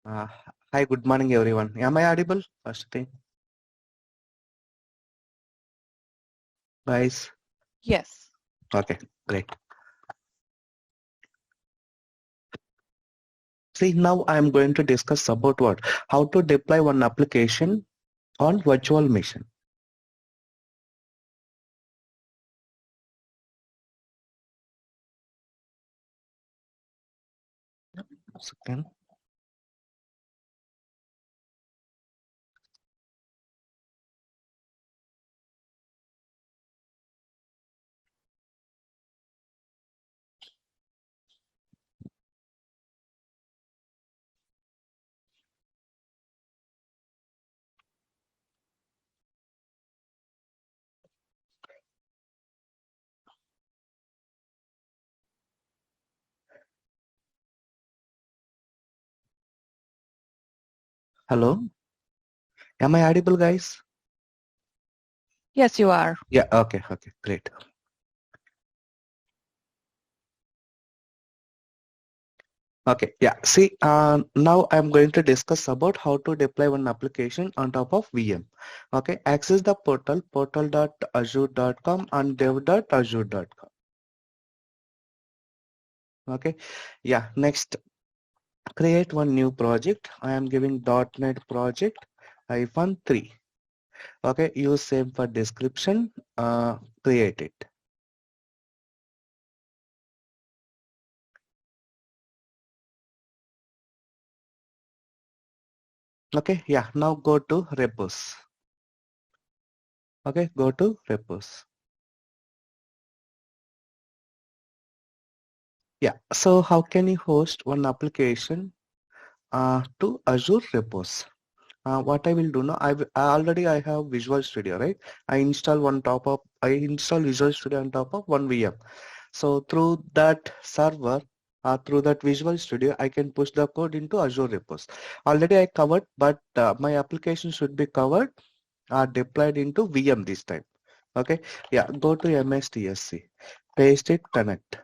Uh, Hi, good morning, everyone. Am I audible? First thing, guys. Yes. Okay, great. See, now I am going to discuss about what? How to deploy one application on virtual machine. Second. Hello. Am I audible, guys? Yes, you are. Yeah. Okay. Okay. Great. Okay. Yeah. See, now I'm going to discuss about how to deploy one application on top of VM. Okay. Access the portal portal.azure.com and dev.azure.com. Okay. Yeah. Next, create one new project. I am giving .NET project -3. Okay, use same for description. Create it. Okay, yeah. Now go to repos. Okay, go to repos. Yeah. So how can you host one application to Azure repos? What I will do now, I have Visual Studio, right? I install Visual Studio on top of one VM. So through that server, through that Visual Studio, I can push the code into Azure repos. Already I covered, but my application should be covered, deployed into VM this time. Okay, yeah, go to MSTSC, paste it, connect.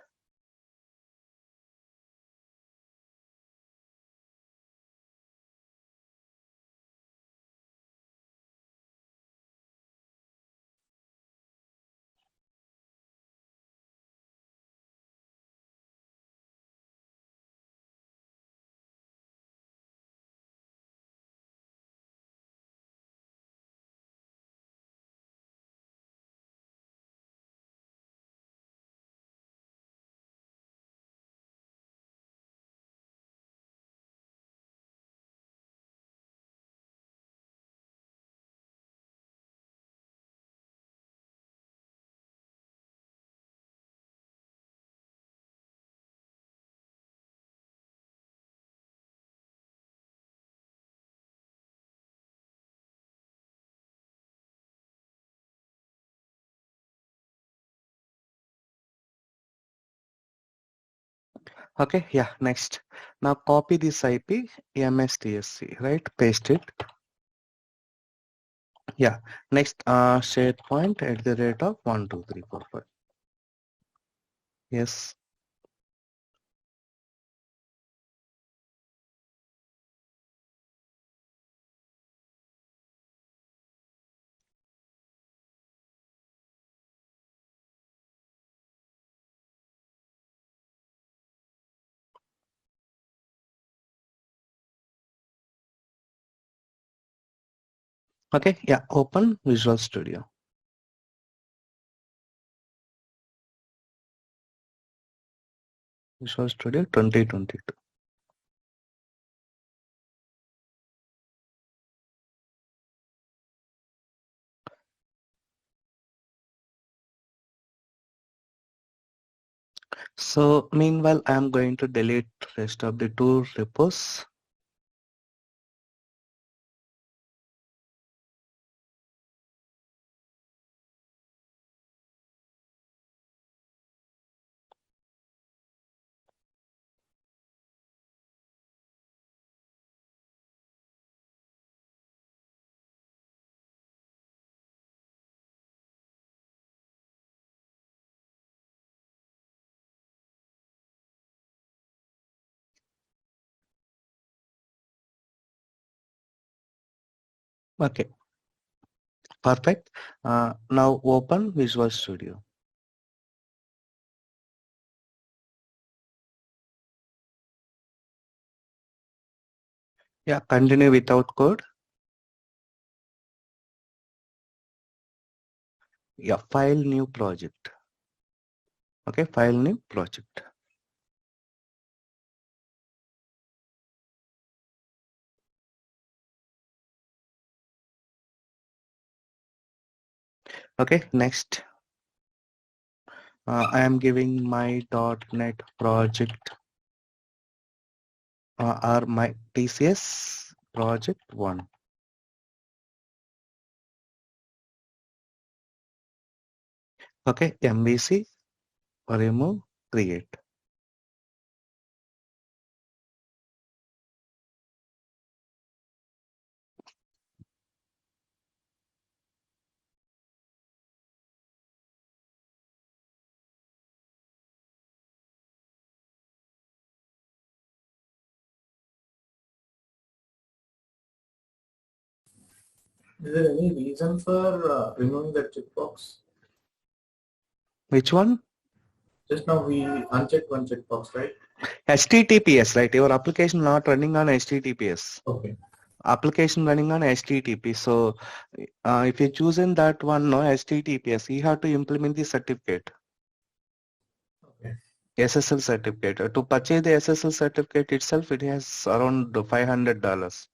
Okay, yeah, next. Now copy this IP, MSTSC, right? Paste it. Yeah, next, share point at the rate of 1, 2, 3, 4, 5. Yes. Okay, yeah, open Visual Studio. Visual Studio 2022. So meanwhile, I'm going to delete rest of the two repos. Okay, perfect. Now open Visual Studio. Yeah, continue without code. Yeah, file new project. Okay, file new project. Okay, next. I am giving my .NET project or my TCS project 1. Okay, MVC, remove, create. Is there any reason for removing that checkbox? Which one? Just now we unchecked one checkbox, right? HTTPS, right? Your application not running on HTTPS. Okay. Application running on HTTP. So if you chosen that one, no HTTPS, you have to implement the certificate. Okay. SSL certificate. To purchase the SSL certificate itself, it has around $500.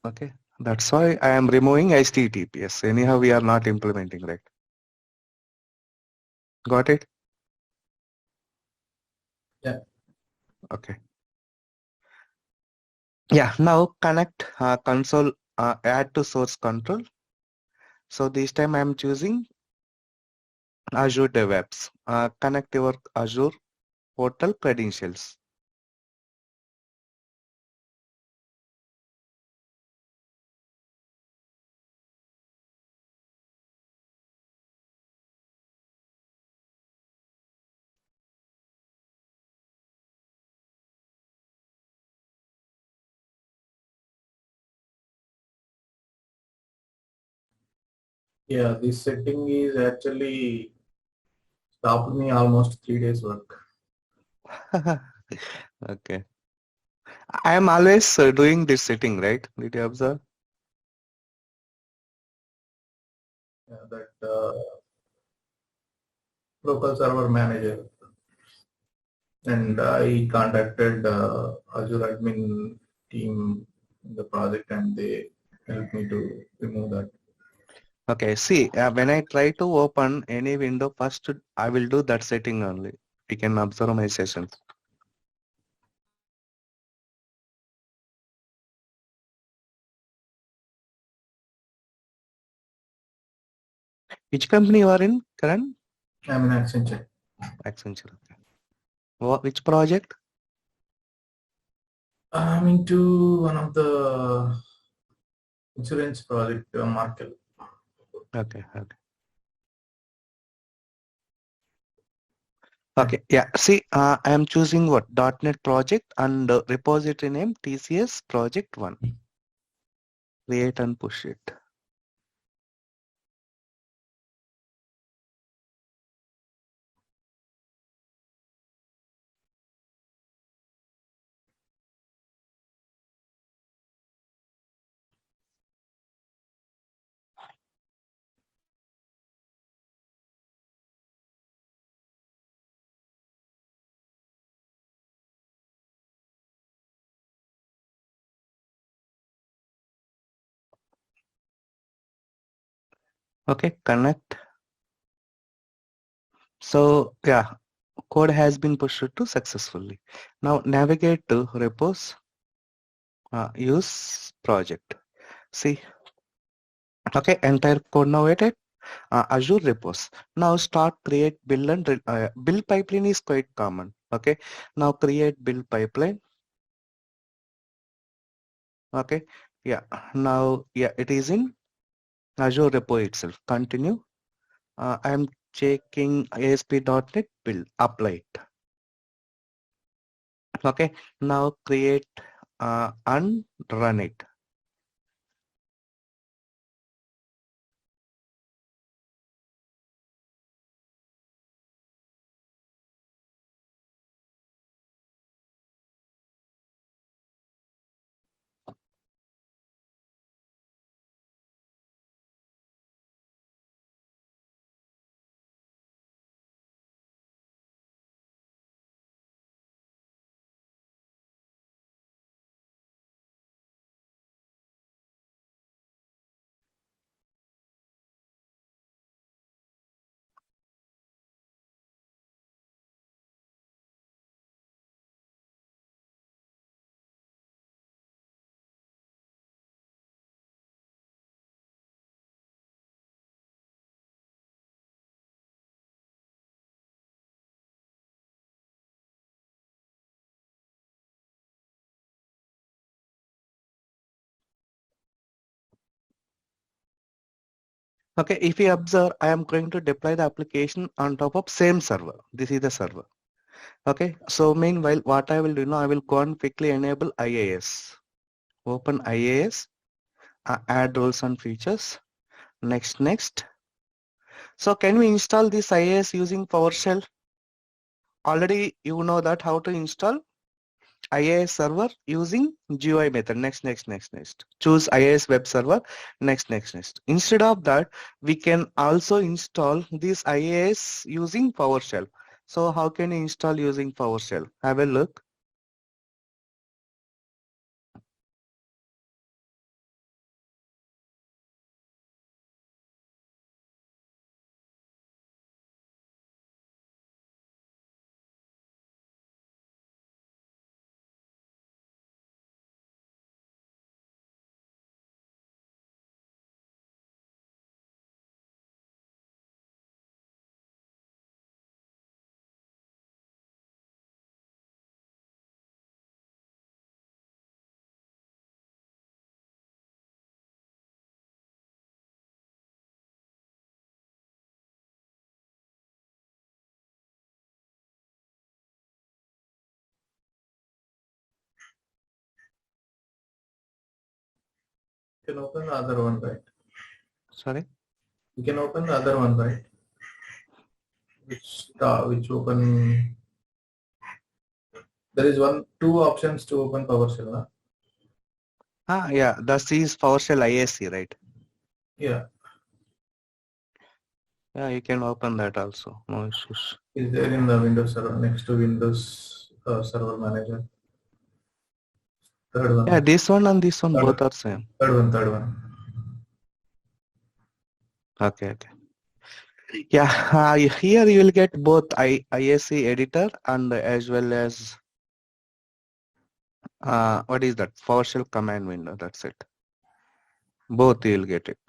Okay, that's why I am removing HTTPS. Anyhow, we are not implementing, right? Got it? Yeah. Okay. Yeah, now connect console, add to source control. So this time I am choosing Azure DevOps. Connect your Azure portal credentials. Yeah, this setting is actually stopped me almost 3 days work. Okay. I am always doing this setting, right? Did you observe? Yeah, that local server manager, and I contacted Azure admin team in the project, and they helped me to remove that. Okay, see, when I try to open any window, first I will do that setting only. You can observe my sessions. Which company you are in, Karan? I'm in Accenture. Accenture. Okay. Which project? I'm into one of the insurance project, Markel. Okay, okay. Okay, yeah. See, I am choosing what? .NET project and repository name TCS project 1. Create and push it. Okay, connect. So yeah, code has been pushed to successfully. Now navigate to repos, use project. See, okay, entire code now waited. Azure repos. Now start create build and build pipeline is quite common. Okay, now create build pipeline. Okay, yeah, now yeah, it is in Azure repo itself. Continue. I am checking ASP.NET build, apply it. Okay, now create and run it. Okay, if you observe, I am going to deploy the application on top of same server. This is the server. Okay, so meanwhile, what I will do now, I will go and quickly enable IAS. Open IAS, add roles and features. Next. So can we install this IAS using PowerShell? Already you know that how to install IAS server using GUI method. Next. Choose IAS web server. Next. Instead of that, we can also install this IAS using PowerShell. So how can you install using PowerShell? Have a look. You can open the other one, right? Sorry. You can open the other one, right? Which open? There is two options to open PowerShell. Huh? Yeah, this is PowerShell IAC, right? Yeah. Yeah, you can open that also. No issues. Is there in the Windows server next to Windows Server Manager? Third Yeah, one. this one and this one both Third, are same. third one. Okay. Yeah, here you will get both IAC editor and as well as what is that? PowerShell command window. That's it. Both you will get it.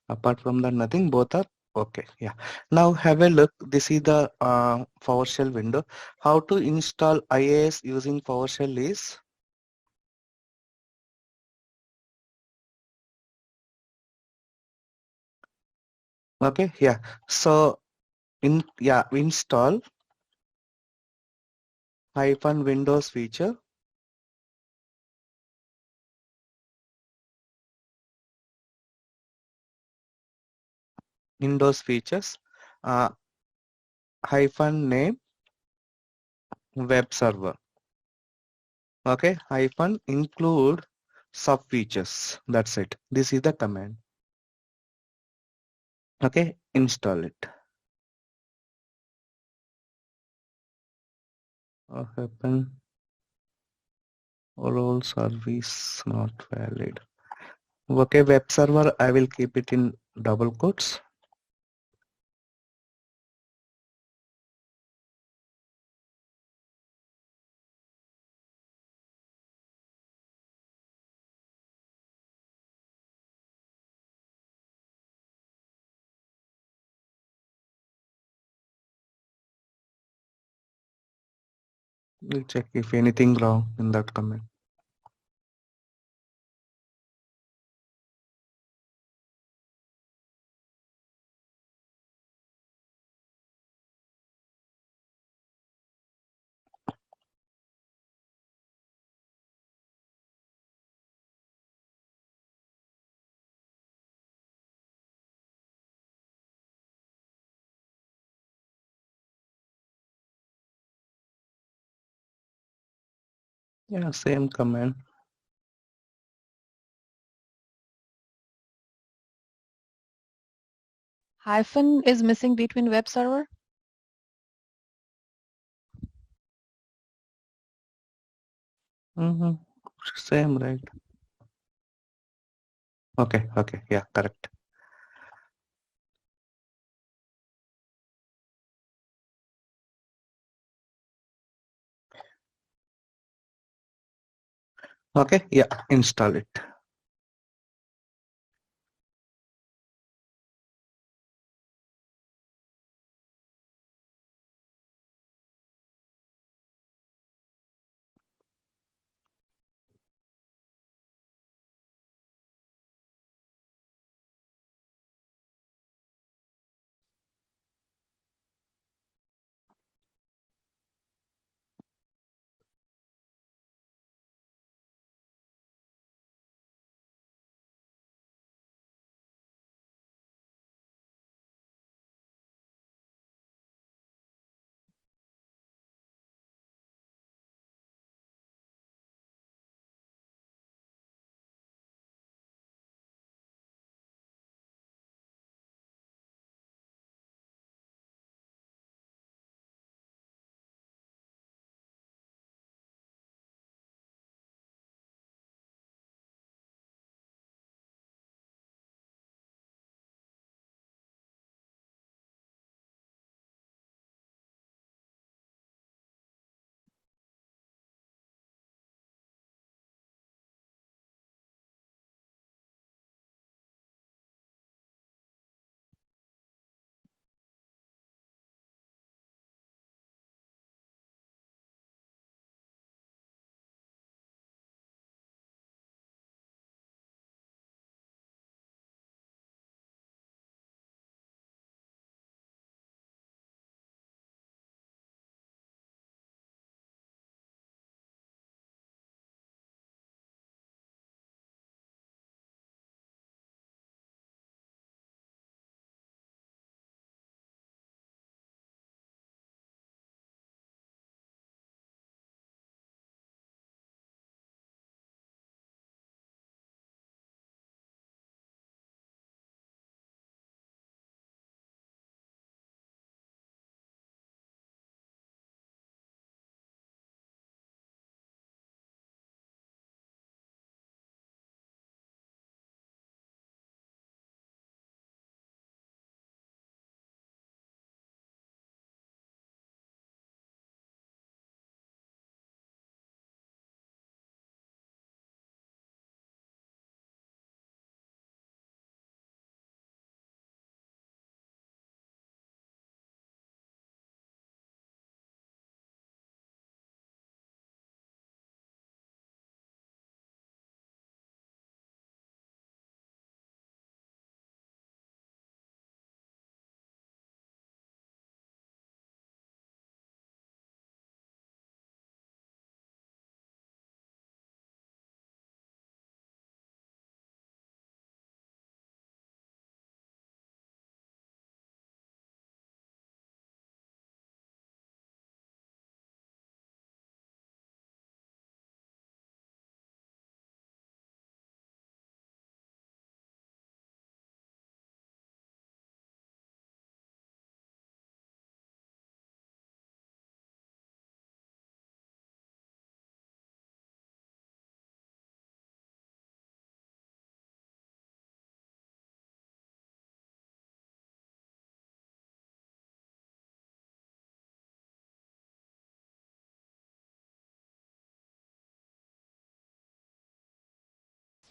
Apart from that, nothing. Both are okay. Yeah. Now have a look. This is the PowerShell window. How to install IAS using PowerShell is okay. Yeah. So install hyphen Windows feature. Windows features uh, hyphen name web server. Okay, hyphen include sub features. That's it. This is the command. Okay, install it. Hyphen role service not valid. Okay, web server. I will keep it in double quotes. We'll check if anything wrong in that command. Yeah, same command. Hyphen is missing between web server. Same, right? Okay, yeah, correct. Okay, yeah, install it.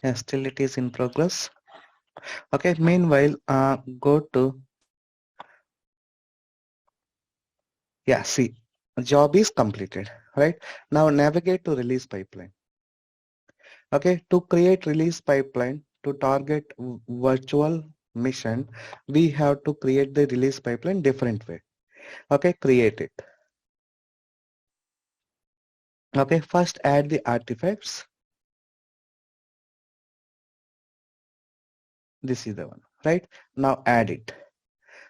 Yeah, still it is in progress. Okay, meanwhile, go to, yeah, see, job is completed, right? Now navigate to release pipeline. Okay, to create release pipeline to target virtual mission, we have to create the release pipeline different way. Okay, create it. Okay, first add the artifacts. This is the one, right? Now add it.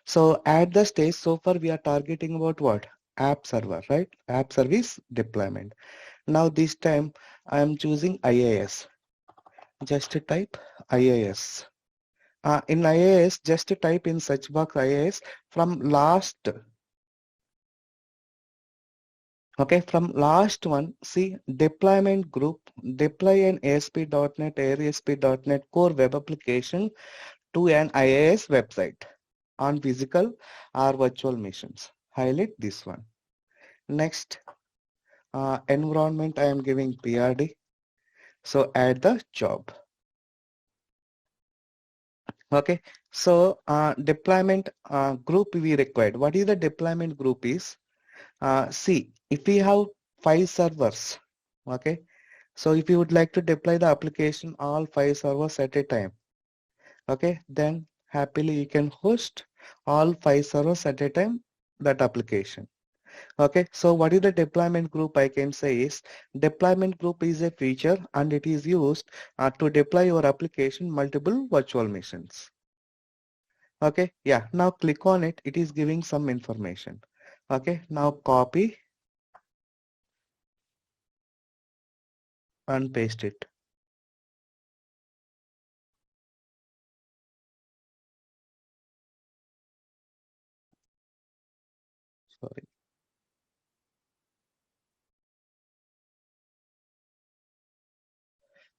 So at the stage, so far we are targeting about what? App server, right? App service deployment. Now this time I am choosing IaaS. Just type IaaS. In IaaS, just type in search box IaaS from last. Okay, from last one, see deployment group, deploy an ASP.NET, AirASP.NET core web application to an IaaS website on physical or virtual machines. Highlight this one. Next, environment I am giving PRD. So add the job. Okay, so deployment group we required. What is the deployment group is? See, if we have 5 servers, okay, so if you would like to deploy the application all 5 servers at a time, okay, then happily you can host all 5 servers at a time that application. Okay, so what is the deployment group I can say is deployment group is a feature and it is used to deploy your application multiple virtual machines. Okay, yeah, now click on it. It is giving some information. Okay, now copy and paste it. Sorry.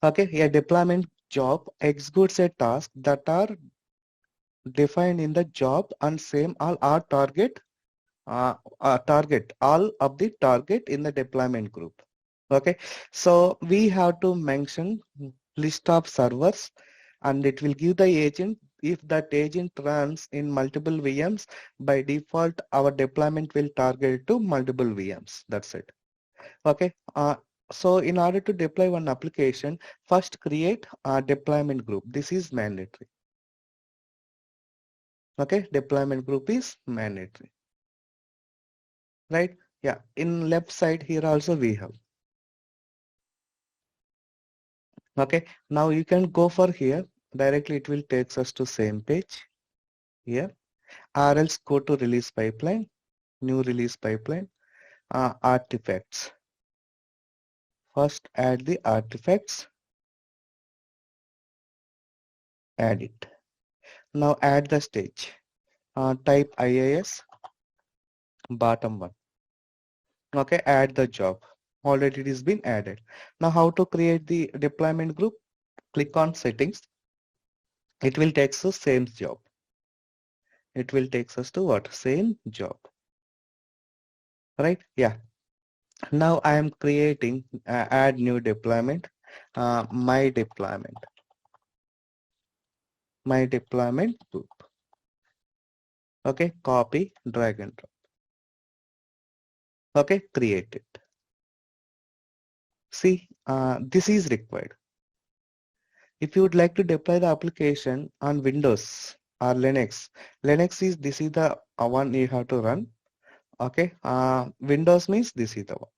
Okay, a deployment job executes a task that are defined in the job and same all are target all of the target in the deployment group. Okay, so we have to mention list of servers and it will give the agent. If that agent runs in multiple VMs, by default our deployment will target to multiple VMs. That's it. Okay, so in order to deploy one application, first create a deployment group. This is mandatory. Okay, deployment group is mandatory, right? Yeah, in left side here also we have. Okay, now you can go for here directly. It will takes us to same page here, or else go to release pipeline, new release pipeline, artifacts. First add the artifacts, add it. Now add the stage. Type IaaS bottom one. Okay, add the job. Already it is been added. Now how to create the deployment group? Click on settings. It will take us to same job. It will take us to what? Same job. Right? Yeah. Now I am creating add new deployment. My deployment group. Okay, copy, drag and drop. Okay, create it. See, this is required. If you would like to deploy the application on Windows or Linux is this is the one you have to run. Okay, Windows means this is the one.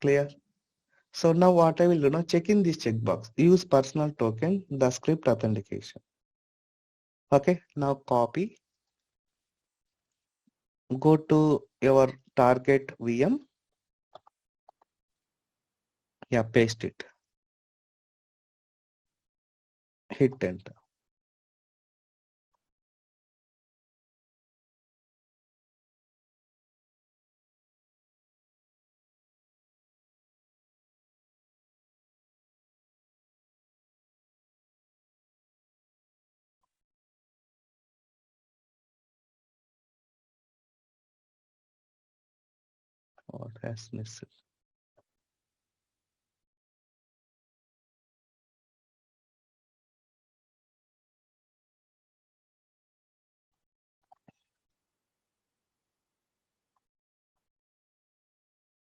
Clear? So now what I will do now, check in this checkbox. Use personal token, the script authentication. Okay, now copy. Go to your target VM. Yeah, paste it. Hit enter. What has missed?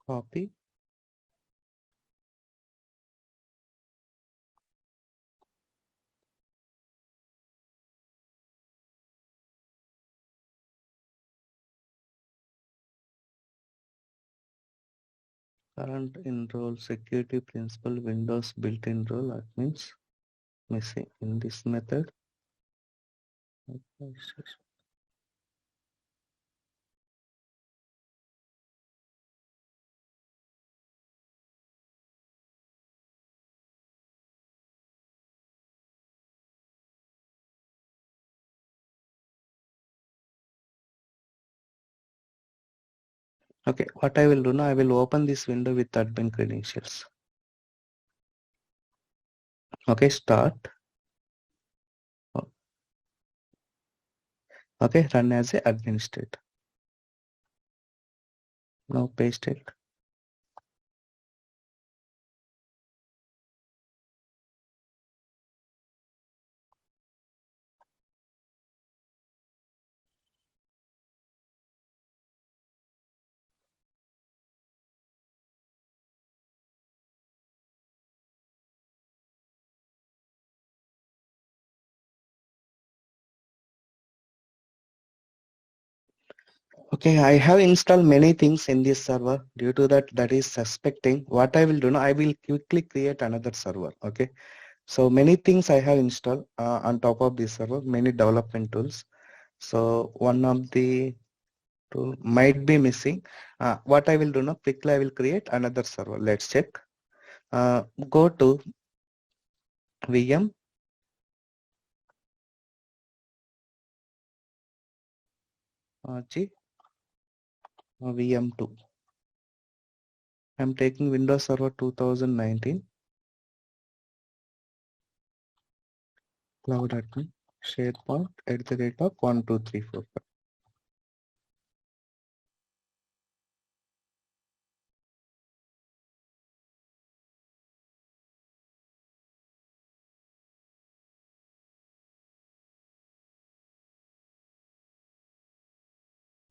copy. Current enroll security principal Windows built-in role admins missing in this method. Okay, what I will do now, I will open this window with admin credentials. Okay, start. Okay, run as a administrator. Now paste it. Okay, I have installed many things in this server. Due to that is suspecting. What I will do now, I will quickly create another server. Okay, so many things I have installed on top of this server, many development tools. So one of the tool might be missing. What I will do now, quickly I will create another server. Let's check. Go to VM. G VM2. I'm taking Windows Server 2019. Cloud admin. SharePoint at the rate of 12345.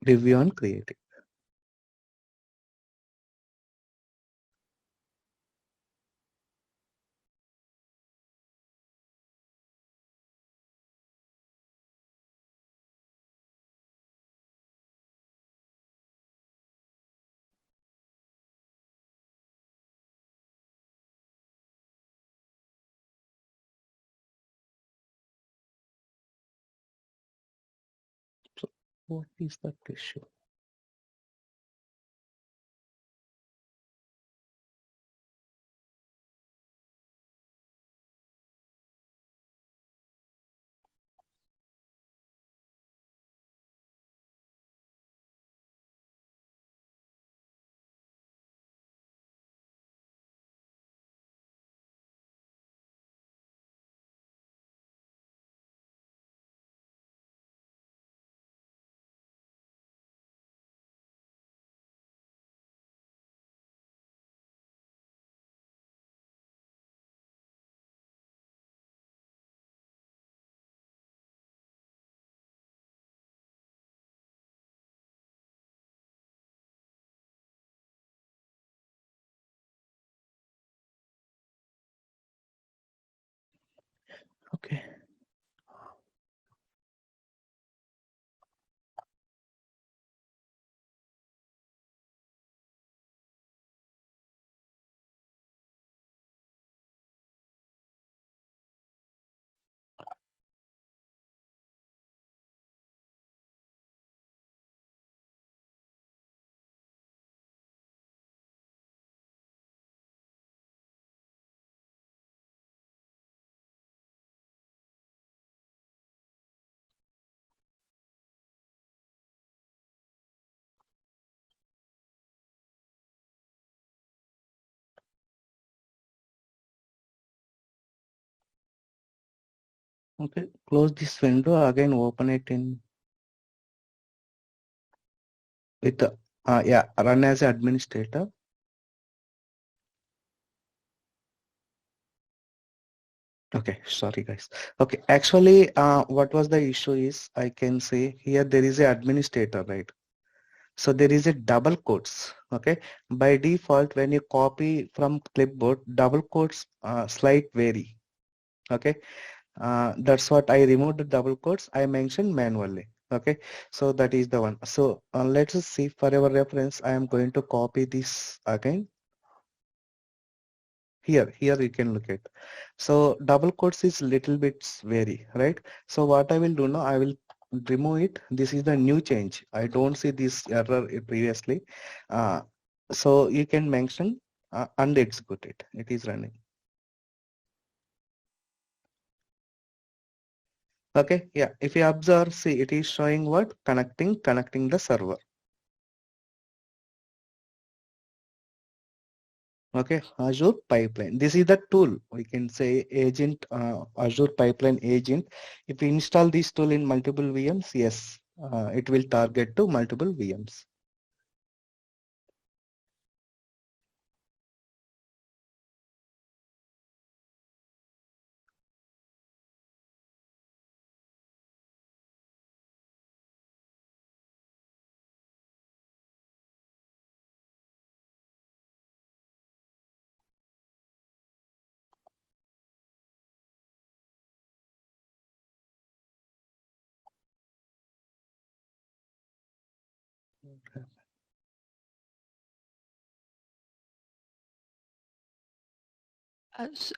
Review on creating. So what is that issue? Okay. Okay. Close this window again. Open it in with yeah. Run as administrator. Okay, sorry guys. Okay, actually, what was the issue is I can say here there is a administrator, right? So there is a double quotes. Okay. By default, when you copy from clipboard, double quotes slight vary. Okay. That's what I removed the double quotes. I mentioned manually. Okay. So that is the one. So let's just see for our reference. I am going to copy this again. Here you can look at. So double quotes is little bit vary, right? So what I will do now, I will remove it. This is the new change. I don't see this error previously. Uh, so you can mention and execute it. It is running. Okay, yeah. If you observe, see it is showing what? Connecting the server. Okay, Azure pipeline. This is the tool. We can say agent, Azure pipeline agent. If we install this tool in multiple VMs, yes, it will target to multiple VMs.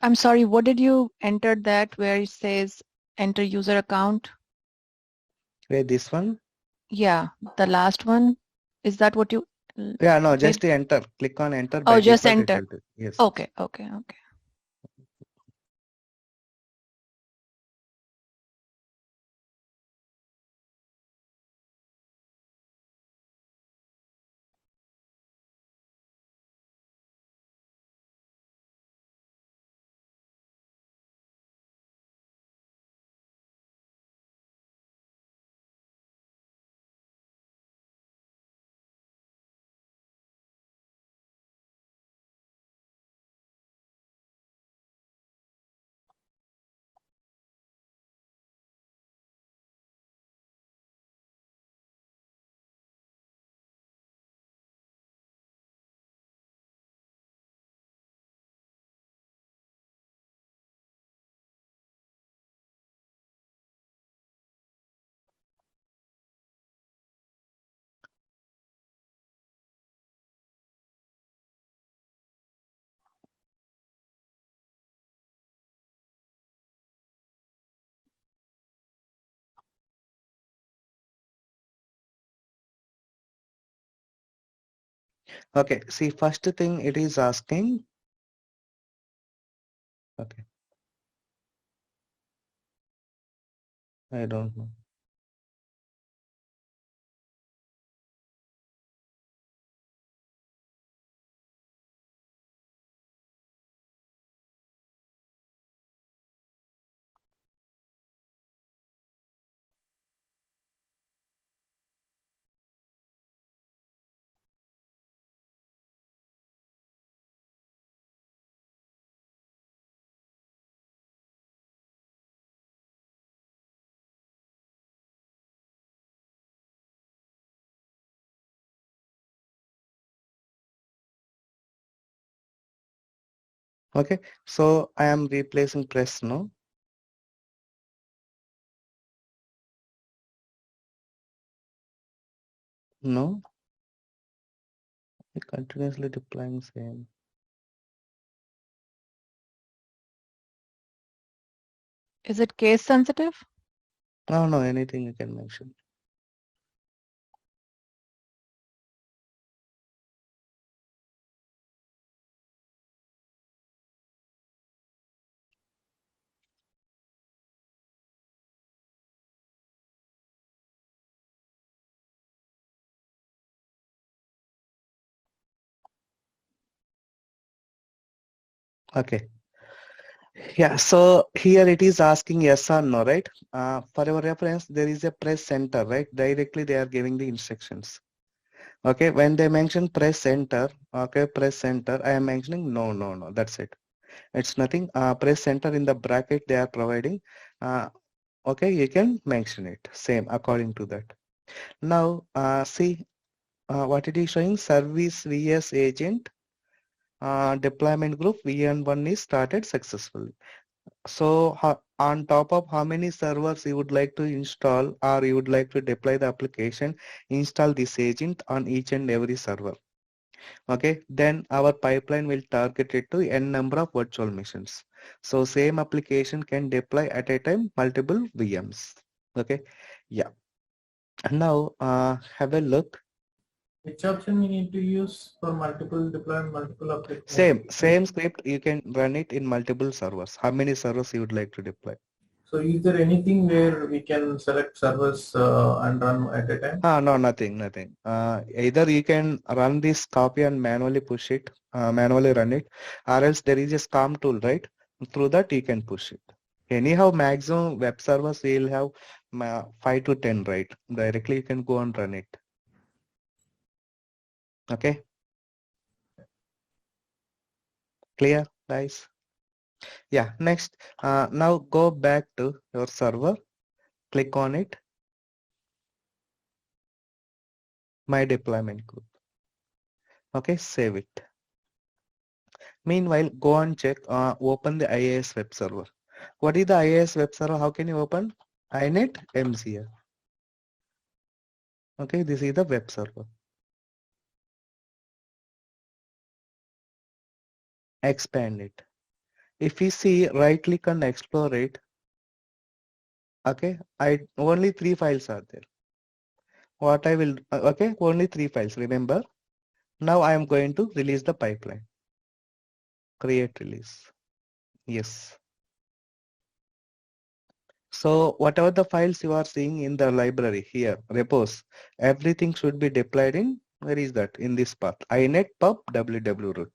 I'm sorry, what did you enter that where it says enter user account? Where this one? Yeah, the last one. Is that what you Yeah, no, did? just enter. Click on enter. Oh, By just default, it enter. will do. Yes. Okay, okay, okay. Okay. See, first thing it is asking. Okay. I don't know. Okay. So I am replacing press no. No. Continuously deploying same. Is it case sensitive? No, no, anything you can mention. Okay. Yeah, so here it is asking yes or no, right? For your reference, there is a press center, right? Directly they are giving the instructions. Okay, when they mention press enter, okay, press enter, I am mentioning no, no, no, that's it. It's nothing. Press enter in the bracket they are providing. Okay, you can mention it, same according to that. Now, see, what it is showing? Service vs agent deployment group VN1 is started successfully. So on top of how many servers you would like to install or you would like to deploy the application, install this agent on each and every server. Okay, then our pipeline will target it to n number of virtual machines. So same application can deploy at a time multiple VMs. Okay, yeah. Now have a look. Which option we need to use for multiple deployment, multiple Same applications? same script you can run it in multiple servers. How many servers you would like to deploy? So is there anything where we can select servers and run at a time? No, nothing. Either you can run this copy and manually push it, manually run it, or else there is a SCAM tool, right? Through that you can push it. Anyhow, maximum web servers will have 5 to 10, right? Directly you can go and run it. Okay, clear, guys? Yeah, next, now go back to your server, click on it, my deployment group. Okay, save it. Meanwhile, go and check, open the IIS web server. What is the IIS web server? How can you open? inet MCR. Okay, this is the web server. Expand it. If you see, right click and explore it. Okay, only 3 files are there. What I will, okay, only 3 files, remember. Now I am going to release the pipeline. Create release. Yes. So whatever the files you are seeing in the library here, repos, everything should be deployed in, where is that? In this path, inet pub www root.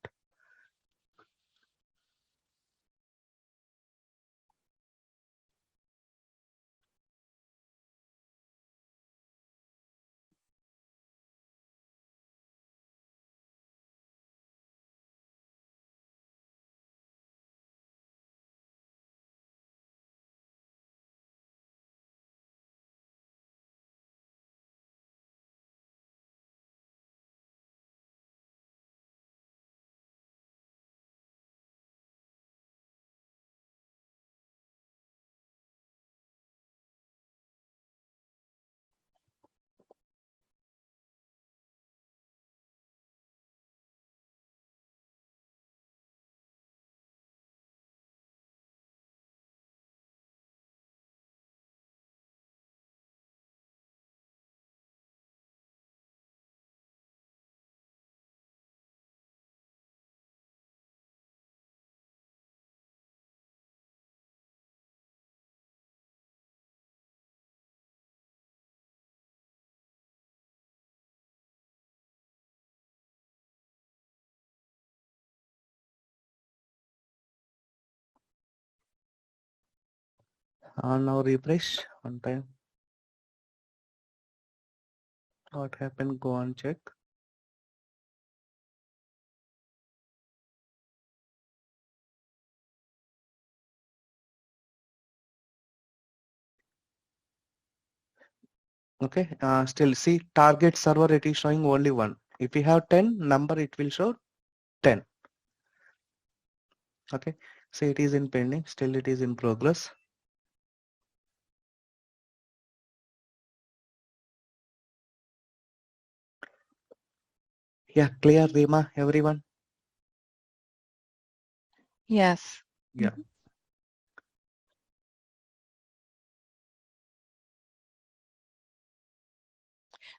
Now refresh one time. What happened? Go and check. Okay, still see target server, it is showing only one. If you have 10 number, it will show 10. Okay, see it is in pending, still it is in progress. Yeah, clear, Rima, everyone? Yes. Yeah.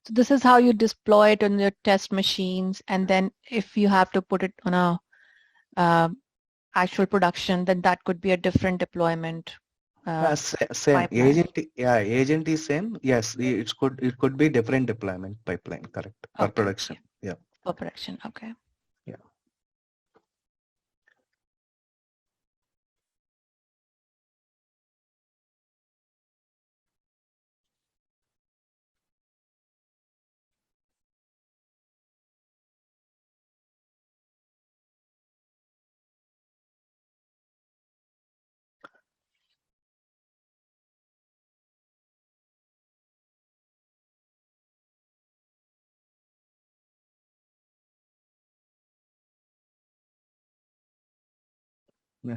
So this is how you deploy it on your test machines, and then if you have to put it on a actual production, then that could be a different deployment Same pipeline. agent. Yeah, agent is same. Yes, it could be different deployment pipeline. Correct, for Okay. production. Yeah. Yeah. For production. Okay. Yeah.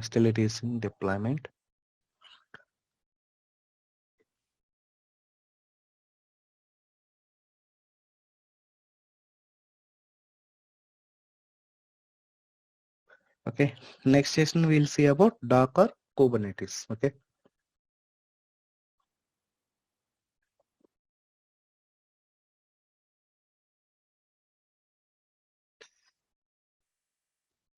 Still it is in deployment. Okay, next session we'll see about Docker Kubernetes. Okay.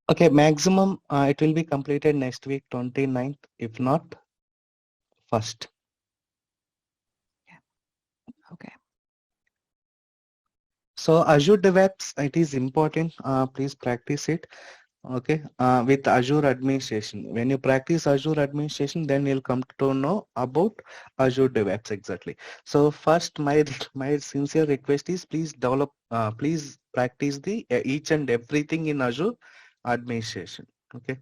Okay, maximum it will be completed next week 29th, if not first. Okay. So Azure DevOps, it is important. Please practice it. Okay, with Azure administration. When you practice Azure administration, then you'll come to know about Azure DevOps exactly. So first, my sincere request is please develop, please practice the each and everything in Azure administration. Okay.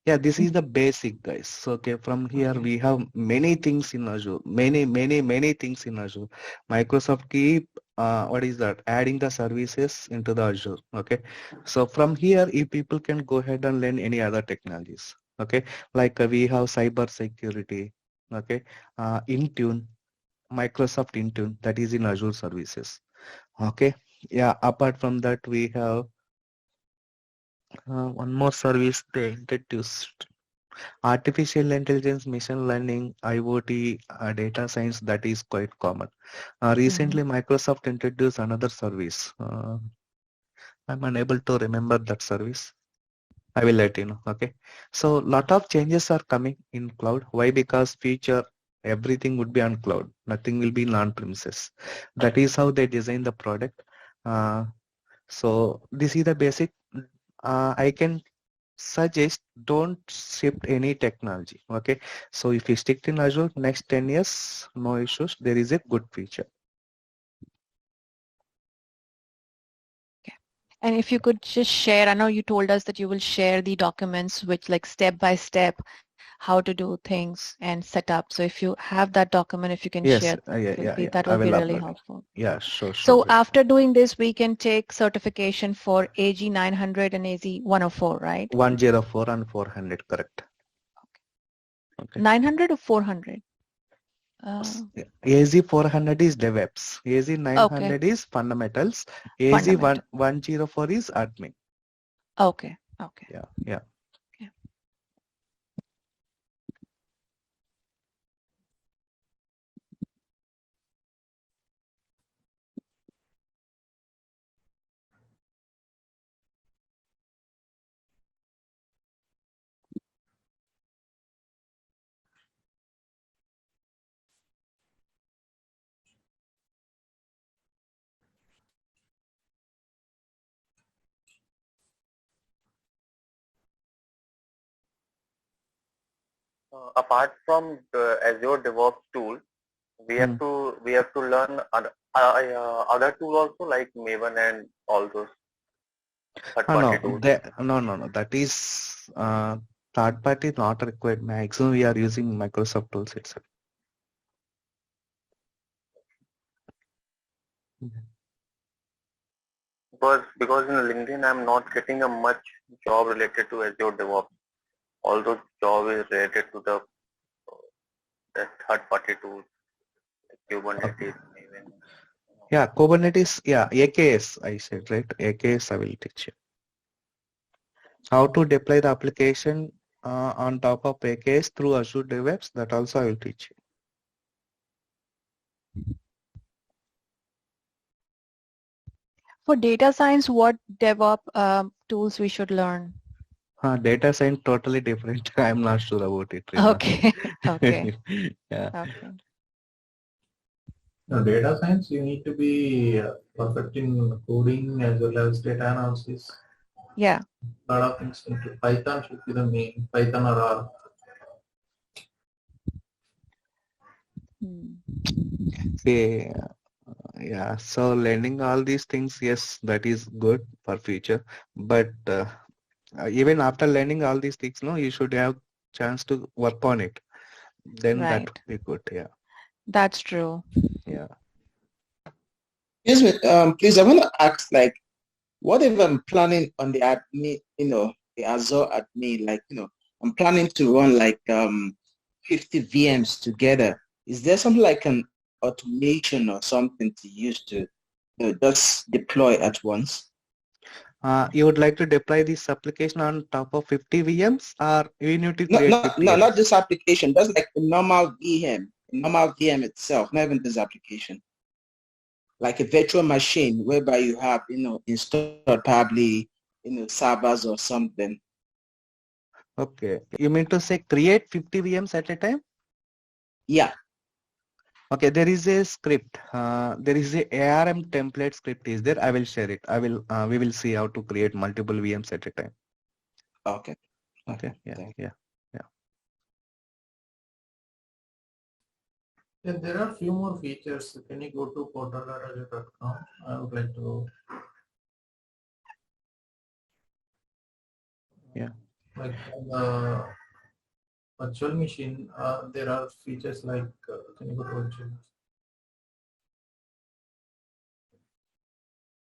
Yeah, this is the basic, guys. So, okay, from here we have many things in Azure, many things in Azure. Microsoft keep what is that? Adding the services into the Azure. Okay, so from here, if people can go ahead and learn any other technologies. Okay, like we have cyber security. Okay, Intune, Microsoft Intune, that is in Azure services. Okay, yeah. Apart from that, we have one more service they introduced. Artificial intelligence, machine learning, IoT, data science, that is quite common. Recently, Microsoft introduced another service. I'm unable to remember that service. I will let you know. Okay. So lot of changes are coming in cloud. Why? Because future everything would be on cloud. Nothing will be in on-premises. That is how they design the product. So this is the basic. I can suggest don't shift any technology. Okay, so if you stick in Azure next 10 years, no issues, there is a good future. Okay. And if you could just share, I know you told us that you will share the documents which like step by step how to do things and set up. So if you have that document, if you can Yes, share, yeah, that I will be will really upload it. helpful. Yeah, sure. So after doing this, we can take certification for AG 900 and AZ 104, right? 104 and 400, correct. Okay. 900 or 400? AZ 400 is DevOps. AZ 900 is fundamentals. AZ 104 is admin. Okay. Yeah. Apart from the Azure DevOps tool, we have to learn other tool also like Maven and all those third-party tools. No. That is third party not required. Maximum we are using Microsoft tools itself. Because in LinkedIn I'm not getting a much job related to Azure DevOps. All those job is related to the third-party tools like Kubernetes, Maven. Yeah, Kubernetes, yeah, AKS, I said, right? AKS, I will teach you. How to deploy the application on top of AKS through Azure DevOps, that also I will teach you. For data science, what DevOps tools we should learn? Data science totally different. I'm not sure about it. Rina. Okay. Yeah. Okay. Now, data science, you need to be perfect in coding as well as data analysis. Yeah. A lot of things into Python should be the main, Python or R. See, yeah, so learning all these things, yes, that is good for future. But even after learning all these things, no, you should have chance to work on it. Then that would be good. Yeah. That's true. Yeah. Yes, please, I want to ask, like, what if I'm planning on the admin, the Azure admin, like, I'm planning to run like 50 VMs together. Is there something like an automation or something to use to just deploy at once? You would like to deploy this application on top of 50 VMs, or you need to No, create no, 50 no, not apps? this application. That's like a normal VM itself, not even this application. Like a virtual machine whereby you have, installed probably, servers or something. Okay. You mean to say create 50 VMs at a time? Yeah. Okay, there is a script. There is a ARM template script is there. I will share it. We will see how to create multiple VMs at a time. Okay. Okay. Yeah. Thank Yeah. Yeah, there are a few more features. Can you go to portal.azure.com? I would like to. Yeah. Like on the virtual machine, there are features like, can you go to virtual?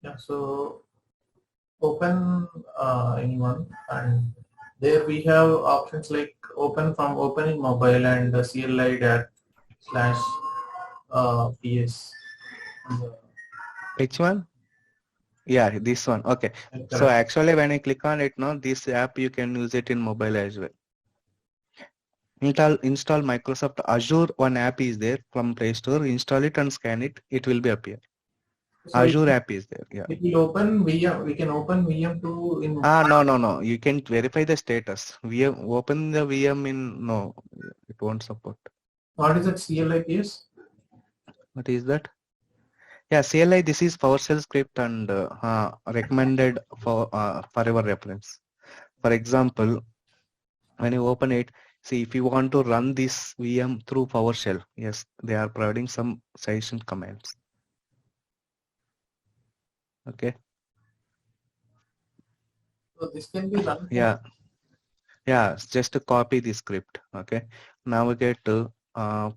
Yeah, so open anyone, and there we have options like open in mobile and CLI dat slash PS. Which one? Yeah, this one. Okay. So Correct. actually when I click on it now, this app you can use it in mobile as well. Install Microsoft Azure. One app is there from Play Store. Install it and scan it. It will be appear. So Azure app is there. Yeah. it will open VM. We can open VM2 in. No. You can verify the status. Open the VM in no. It won't support. What is that CLI PS? What is that? Yeah, CLI. This is PowerShell script and recommended for your reference. For example, when you open it, see if you want to run this VM through PowerShell, yes, they are providing some suggestion commands. Okay. So this can be run. Yeah. Yeah, just to copy the script. Okay. Navigate to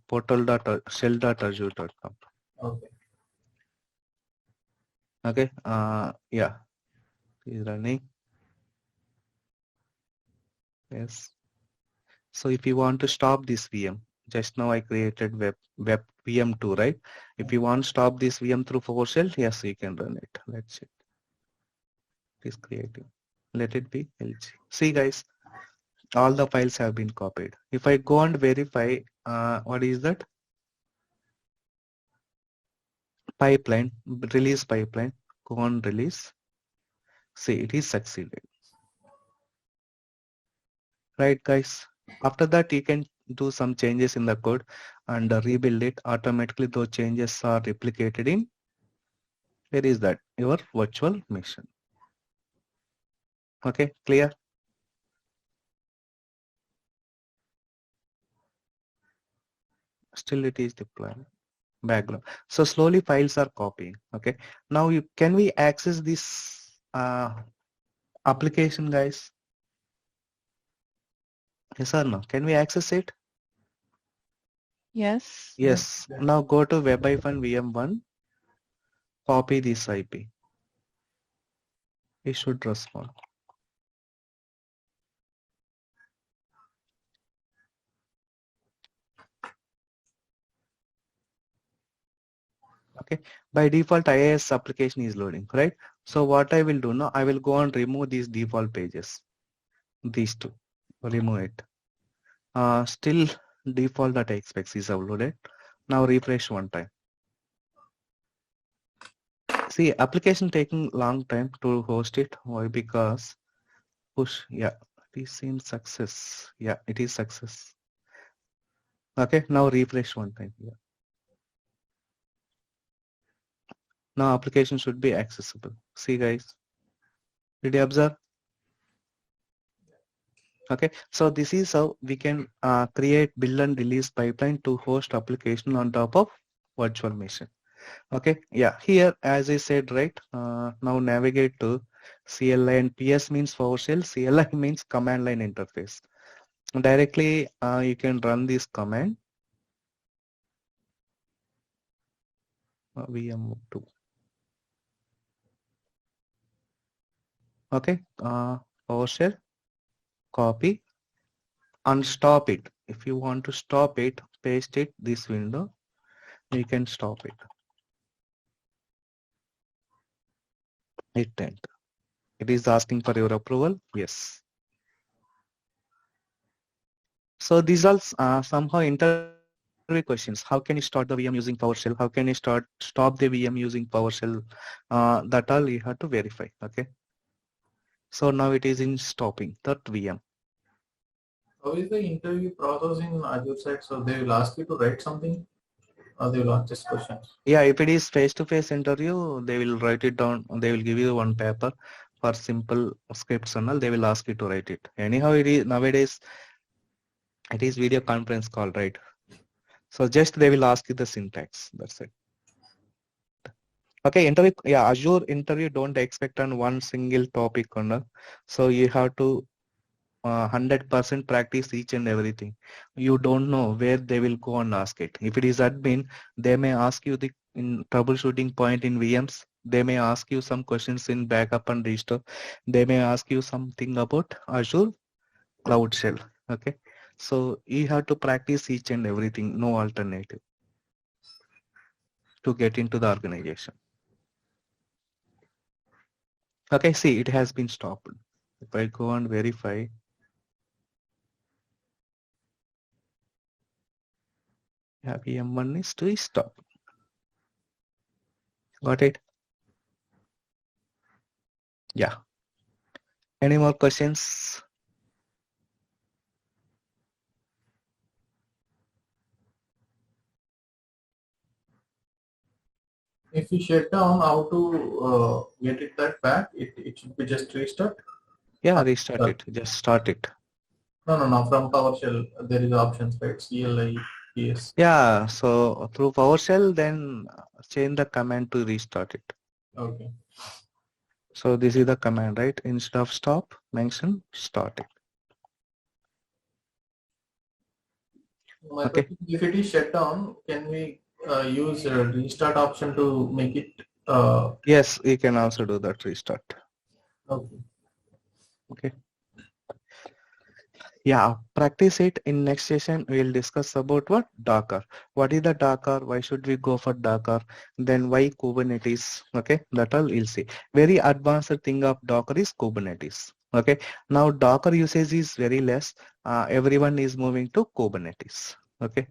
portal.shell.azure.com. Okay. Okay. Yeah, is running. Yes. So if you want to stop this VM, just now I created web VM2, right? If you want to stop this VM through PowerShell, yes, you can run it. Let's check. It is creating. Let it be LG. See guys, all the files have been copied. If I go and verify, what is that? Pipeline, release pipeline, go on release. See, it is succeeded. Right guys? After that, you can do some changes in the code and rebuild it. Automatically, those changes are replicated in, where is that? Your virtual machine. Okay, clear? Still it is deploying background. So slowly files are copying. Okay. Now can we access this application guys? Yes or no? Can we access it? Yes. Yes. Now go to web-vm1, copy this IP. It should respond. Okay. By default, IIS application is loading, right? So what I will do now, I will go and remove these default pages. These two. Remove it. Still default data expects is uploaded. Now refresh one time. See, application taking long time to host it. Why? Because push. Yeah, it is in success. Yeah, it is success. Okay, now refresh one time. Yeah. Now application should be accessible. See guys, did you observe? Okay, so this is how we can create, build and release pipeline to host application on top of virtual machine. Okay, yeah, here as I said, right, now navigate to CLI, and PS means PowerShell, CLI means command line interface. Directly you can run this command VM2. Okay, PowerShell, copy, and stop it. If you want to stop it, paste it this window. You can stop it. It didn't. It is asking for your approval. Yes. So these are somehow interview questions. How can you start the VM using PowerShell? How can you stop the VM using PowerShell? That all you have to verify. Okay. So now it is in stopping that VM. How is the interview process in Azure side? So they will ask you to write something, or they will ask just questions. Yeah, if it is face-to-face interview, they will write it down. They will give you one paper for simple scripts and all. They will ask you to write it. Anyhow, it is nowadays it is video conference call, right? So just they will ask you the syntax. That's it. Okay, interview. Yeah, Azure interview don't expect on one single topic on. So you have to 100% practice each and everything. You don't know where they will go and ask it. If it is admin, they may ask you the in troubleshooting point in VMs. They may ask you some questions in backup and restore. They may ask you something about Azure Cloud Shell. Okay, so you have to practice each and everything. No alternative to get into the organization. Okay, see, it has been stopped. If I go and verify, yeah, VM1 is to stop. Got it? Yeah. Any more questions? If you shut down, how to get it that back? It should be just restart. Yeah, restart it. Just start it. No. From PowerShell, there is options, right? CLI, PS. Yeah, so through PowerShell, then change the command to restart it. Okay. So this is the command, right? Instead of stop, mention start it. My Okay. question, if it is shut down, can we use a restart option to make it? Yes, you can also do that restart. Okay. Okay. Yeah, practice it. In next session, we'll discuss about what? Docker. What is the Docker? Why should we go for Docker? Then why Kubernetes? Okay, that all you'll see. Very advanced thing of Docker is Kubernetes. Okay, now Docker usage is very less. Everyone is moving to Kubernetes. Okay.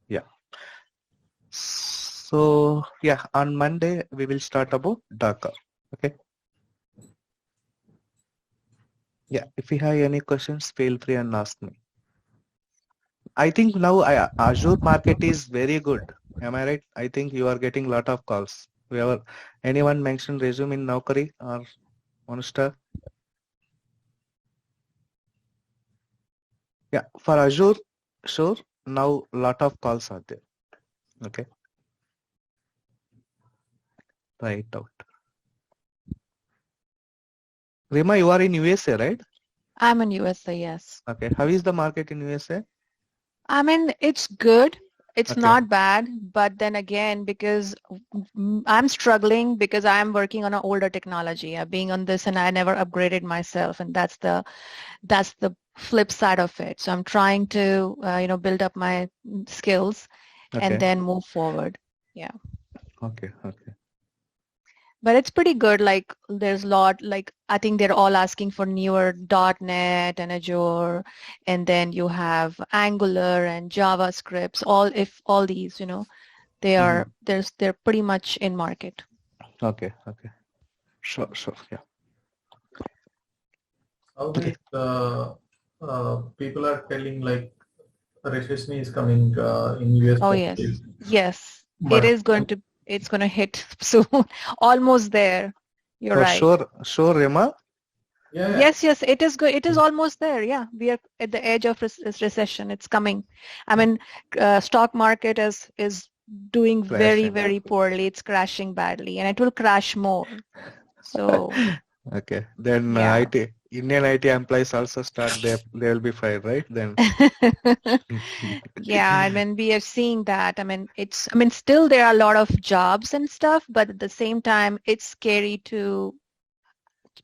Yeah. So yeah, on Monday we will start about Docker. Okay. Yeah, if you have any questions, feel free and ask me. I think now Azure market is very good. Am I right? I think you are getting lot of calls. Whoever, anyone mentioned resume in Naukri or Monster? Yeah, for Azure, sure. Now lot of calls are there. Okay, try it out. Rima, you are in USA, right? I'm in USA, yes. Okay, how is the market in USA? I mean, it's good. It's Okay. not bad, but then again, because I'm struggling because I'm working on an older technology. Being on this, and I never upgraded myself, and that's the flip side of it. So I'm trying to build up my skills Okay. and then move forward. Yeah. Okay. But it's pretty good. Like there's a lot, like I think they're all asking for newer .NET and Azure, and then you have Angular and JavaScripts. All these, they are they're pretty much in market. Okay. Sure. Yeah. How Okay. people are telling like recession is coming in US. Oh yes. But It's going to hit soon. Almost there. You're For right. sure, Rima. yeah. Yes, it is good. It is almost there. Yeah, we are at the edge of recession. It's coming. I mean, stock market is doing very, Crashing. very poorly. It's crashing badly, and it will crash more. So Okay. Then yeah. Indian IT employees also start there, they will be fired, right? Then. Yeah, I mean, we are seeing that. I mean, still there are a lot of jobs and stuff, but at the same time, it's scary to,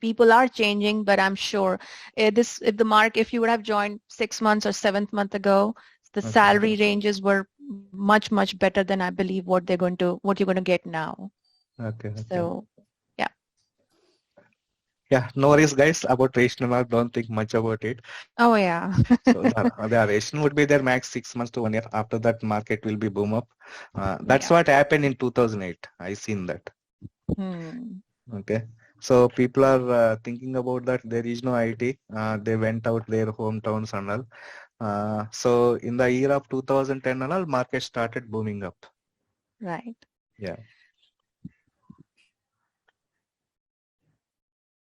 people are changing, but I'm sure if the mark, if you would have joined 6 months or 7 months ago, the Okay. salary ranges were much, much better than I believe what you're going to get now. Okay. So, Yeah, no worries, guys, about rational. Don't think much about it. oh yeah. So the ration would be there max 6 months to 1 year. After that, market will be boom up. That's Yeah. what happened in 2008. I seen that. Okay. So people are thinking about that there is no IT. They went out their hometowns and all. So in the year of 2010 and all, market started booming up. Right. Yeah.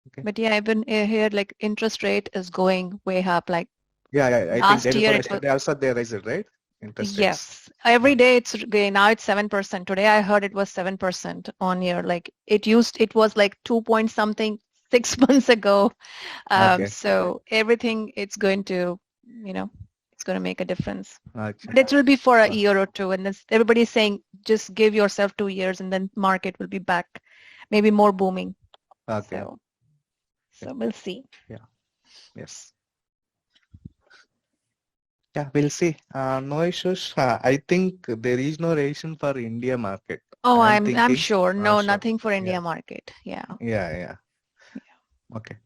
Okay. But yeah, even here, like interest rate is going way up. Like Yeah, I think last day year before it was, yesterday also they raised it, right? Interest rates. yes, every day it's now it's 7%. Today I heard it was 7% on year. Like it was like 2 point something 6 months ago. Okay. So everything it's going to, it's going to make a difference. Okay. But it will be for a year or two, and everybody's saying just give yourself 2 years, and then market will be back, maybe more booming. Okay. So we'll see. Yeah. Yes. Yeah, we'll see. No issues. I think there is no ration for India market. Oh, I am I'm thinking. sure. No, Sure. nothing for India Yeah. market. Yeah. Yeah. Okay.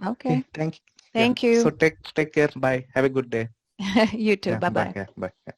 Okay. Thank you. Thank Yeah. you. So take care. Bye. Have a good day. You too. Yeah. Bye. Bye-bye. Yeah. Bye. Yeah.